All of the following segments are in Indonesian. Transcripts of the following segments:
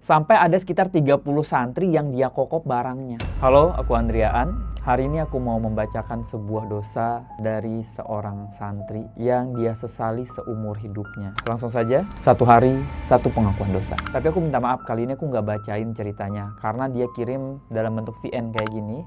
Sampai ada sekitar 30 santri yang dia kokop barangnya. Halo, aku Andriaan. Hari ini aku mau membacakan sebuah dosa dari seorang santri yang dia sesali seumur hidupnya. Langsung saja, satu hari, satu pengakuan dosa. Tapi aku minta maaf, kali ini aku nggak bacain ceritanya karena dia kirim dalam bentuk VN kayak gini.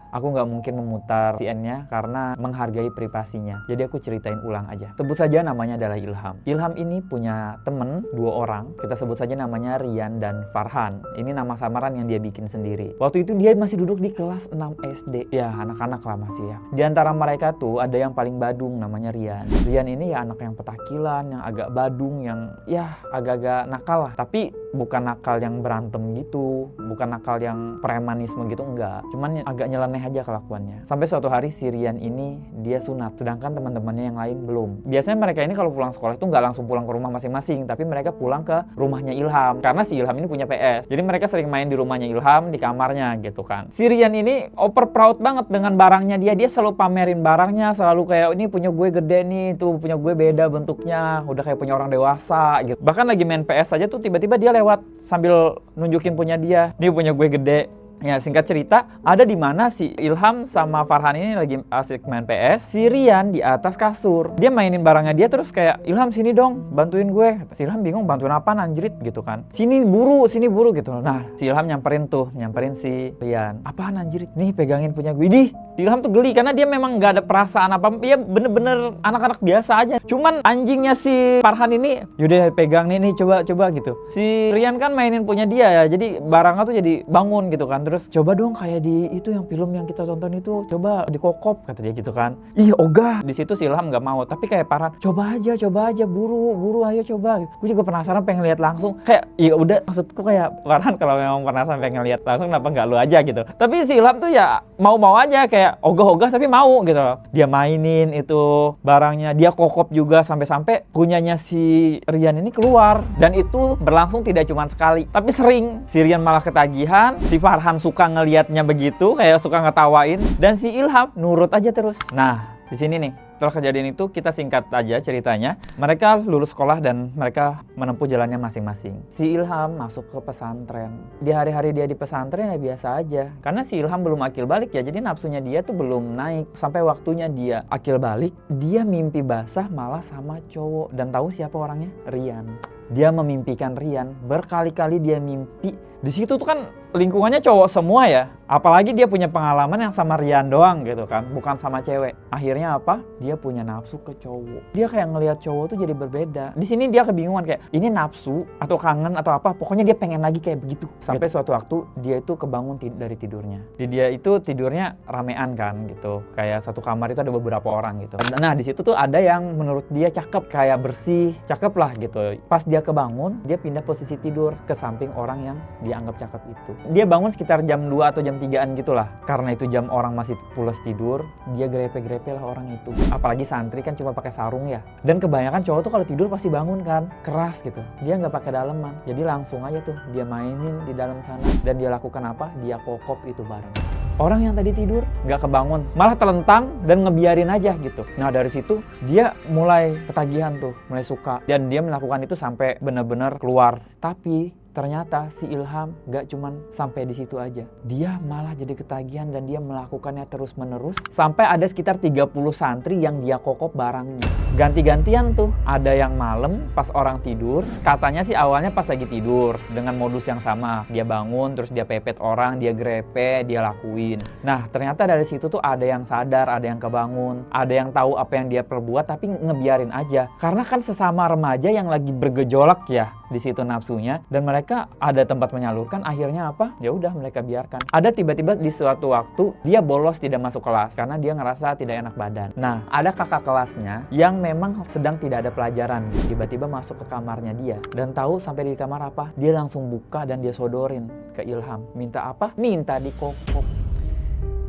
Aku nggak mungkin memutar VN-nya karena menghargai privasinya. Jadi aku ceritain ulang aja. Sebut saja namanya adalah Ilham. Ilham ini punya temen 2 orang. Kita sebut saja namanya Rian dan Farhan. Ini nama samaran yang dia bikin sendiri. Waktu itu dia masih duduk di kelas 6 SD. Ya anak-anak lah masih ya. Di antara mereka tuh ada yang paling badung namanya Rian. Rian ini ya anak yang petakilan, yang agak badung, yang ya agak-agak nakal lah. Tapi bukan nakal yang berantem gitu. Bukan nakal yang premanisme gitu, enggak. Cuman agak nyeleneh aja kelakuannya. Sampai suatu hari si Rian ini dia sunat, sedangkan teman-temannya yang lain belum. Biasanya mereka ini kalau pulang sekolah itu nggak langsung pulang ke rumah masing-masing, tapi mereka pulang ke rumahnya Ilham. Karena si Ilham ini punya PS. Jadi mereka sering main di rumahnya Ilham, di kamarnya gitu kan. Si Rian ini over proud banget dengan barangnya dia. Dia selalu pamerin barangnya, selalu kayak ini punya gue gede nih, tuh punya gue beda bentuknya, udah kayak punya orang dewasa gitu. Bahkan lagi main PS aja tuh tiba-tiba dia lewat sambil nunjukin punya dia punya gue gede. Ya singkat cerita, ada di mana si Ilham sama Farhan ini lagi asik main PS, si Rian di atas kasur. Dia mainin barangnya dia terus kayak, Ilham sini dong, bantuin gue. Si Ilham bingung bantuin apa anjrit gitu kan. Sini buru gitu. Nah, si Ilham nyamperin si Rian. Apaan anjrit? Nih pegangin punya gue. Dih, si Ilham tuh geli karena dia memang gak ada perasaan apa. Dia bener-bener anak-anak biasa aja. Cuman anjingnya si Farhan ini, yaudah pegang nih coba gitu. Si Rian kan mainin punya dia ya, jadi barangnya tuh jadi bangun gitu kan. Terus coba dong kayak di itu yang film yang kita tonton itu, coba dikokop kata dia gitu kan. Ih ogah. Di situ si Ilham nggak mau, tapi kayak Farhan, coba aja buru ayo coba. Gue juga penasaran pengen lihat langsung. Kayak iya udah, maksudku kayak Farhan kalau memang penasaran pengen lihat langsung kenapa nggak lu aja gitu. Tapi si Ilham tuh ya mau aja kayak ogah tapi mau gitu loh. Dia mainin itu barangnya, dia kokop juga sampai punyanya si Rian ini keluar, dan itu berlangsung tidak cuma sekali tapi sering. Si Rian malah ketagihan, si Farhan suka ngelihatnya begitu, kayak suka ngetawain, dan si Ilham nurut aja terus. Nah, di sini nih, setelah kejadian itu kita singkat aja ceritanya. Mereka lulus sekolah dan mereka menempuh jalannya masing-masing. Si Ilham masuk ke pesantren. Di hari-hari dia di pesantren ya biasa aja. Karena si Ilham belum akil balik ya, jadi nafsunya dia tuh belum naik. Sampai waktunya dia akil balik, dia mimpi basah malah sama cowok. Dan tahu siapa orangnya? Rian. Dia memimpikan Rian, berkali-kali dia mimpi. Di situ tuh kan lingkungannya cowok semua ya. Apalagi dia punya pengalaman yang sama Rian doang gitu kan, bukan sama cewek. Akhirnya apa? Dia punya nafsu ke cowok. Dia kayak ngelihat cowok tuh jadi berbeda. Di sini dia kebingungan kayak ini nafsu atau kangen atau apa. Pokoknya dia pengen lagi kayak begitu. Sampai suatu waktu dia itu kebangun dari tidurnya. Dia itu tidurnya ramean kan gitu. Kayak satu kamar itu ada beberapa orang gitu. Nah di situ tuh ada yang menurut dia cakep, kayak bersih, cakep lah gitu. Pas dia kebangun, dia pindah posisi tidur ke samping orang yang dianggap cakep itu. Dia bangun sekitar jam 2 atau jam 3-an gitulah. Karena itu jam orang masih pulas tidur, dia grepe-grepe lah orang itu. Apalagi santri kan cuma pakai sarung ya. Dan kebanyakan cowok tuh kalau tidur pasti bangun kan, keras gitu. Dia nggak pakai daleman. Jadi langsung aja tuh dia mainin di dalam sana. Dan dia lakukan apa? Dia kokop itu bareng. Orang yang tadi tidur nggak kebangun, malah telentang dan ngebiarin aja gitu. Nah dari situ dia mulai ketagihan tuh, mulai suka. Dan dia melakukan itu sampai benar-benar keluar. Tapi ternyata si Ilham gak cuman sampai di situ aja. Dia malah jadi ketagihan dan dia melakukannya terus-menerus. Sampai ada sekitar 30 santri yang dia kokop barangnya. Ganti-gantian tuh. Ada yang malam pas orang tidur. Katanya sih awalnya pas lagi tidur. Dengan modus yang sama. Dia bangun, terus dia pepet orang, dia grepe, dia lakuin. Nah ternyata dari situ tuh ada yang sadar, ada yang kebangun. Ada yang tahu apa yang dia perbuat tapi ngebiarin aja. Karena kan sesama remaja yang lagi bergejolak ya di situ nafsunya, dan mereka ada tempat menyalurkan. Akhirnya apa? Ya udah mereka biarkan. Ada tiba-tiba di suatu waktu dia bolos tidak masuk kelas karena dia ngerasa tidak enak badan. Nah ada kakak kelasnya yang memang sedang tidak ada pelajaran, tiba-tiba masuk ke kamarnya dia dan tahu sampai di kamar apa? Dia langsung buka dan dia sodorin ke Ilham. Minta apa? Minta dikokop.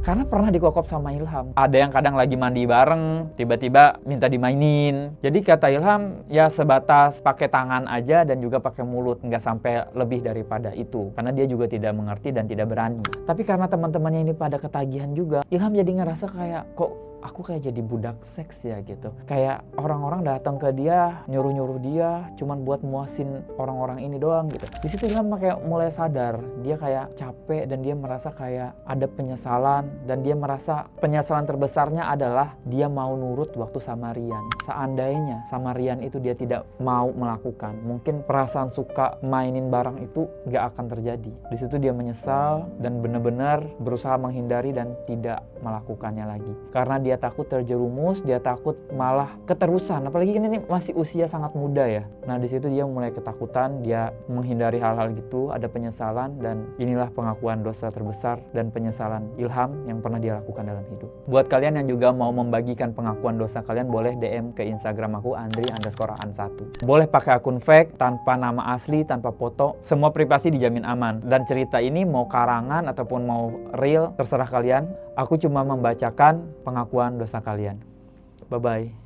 Karena pernah dikokop sama Ilham. Ada yang kadang lagi mandi bareng, tiba-tiba minta dimainin. Jadi kata Ilham, ya sebatas pakai tangan aja dan juga pakai mulut. Nggak sampai lebih daripada itu. Karena dia juga tidak mengerti dan tidak berani. Tapi karena teman-temannya ini pada ketagihan juga, Ilham jadi ngerasa kayak, kok aku kayak jadi budak seks ya gitu. Kayak orang-orang datang ke dia, nyuruh-nyuruh dia cuman buat muasin orang-orang ini doang gitu. Di situ Ilham kayak mulai sadar, dia kayak capek dan dia merasa kayak ada penyesalan, dan dia merasa penyesalan terbesarnya adalah dia mau nurut waktu sama Rian. Seandainya sama Rian itu dia tidak mau melakukan, mungkin perasaan suka mainin barang itu gak akan terjadi. Di situ dia menyesal dan benar-benar berusaha menghindari dan tidak melakukannya lagi. Karena dia takut terjerumus, dia takut malah keterusan. Apalagi kan ini masih usia sangat muda ya. Nah di situ dia mulai ketakutan, dia menghindari hal-hal gitu, ada penyesalan, dan inilah pengakuan dosa terbesar dan penyesalan Ilham yang pernah dia lakukan dalam hidup. Buat kalian yang juga mau membagikan pengakuan dosa kalian, boleh DM ke Instagram aku Andri_an1. Boleh pakai akun fake, tanpa nama asli, tanpa foto. Semua privasi dijamin aman. Dan cerita ini mau karangan ataupun mau real, terserah kalian. Aku cuma membacakan pengakuan dosa kalian. Bye-bye.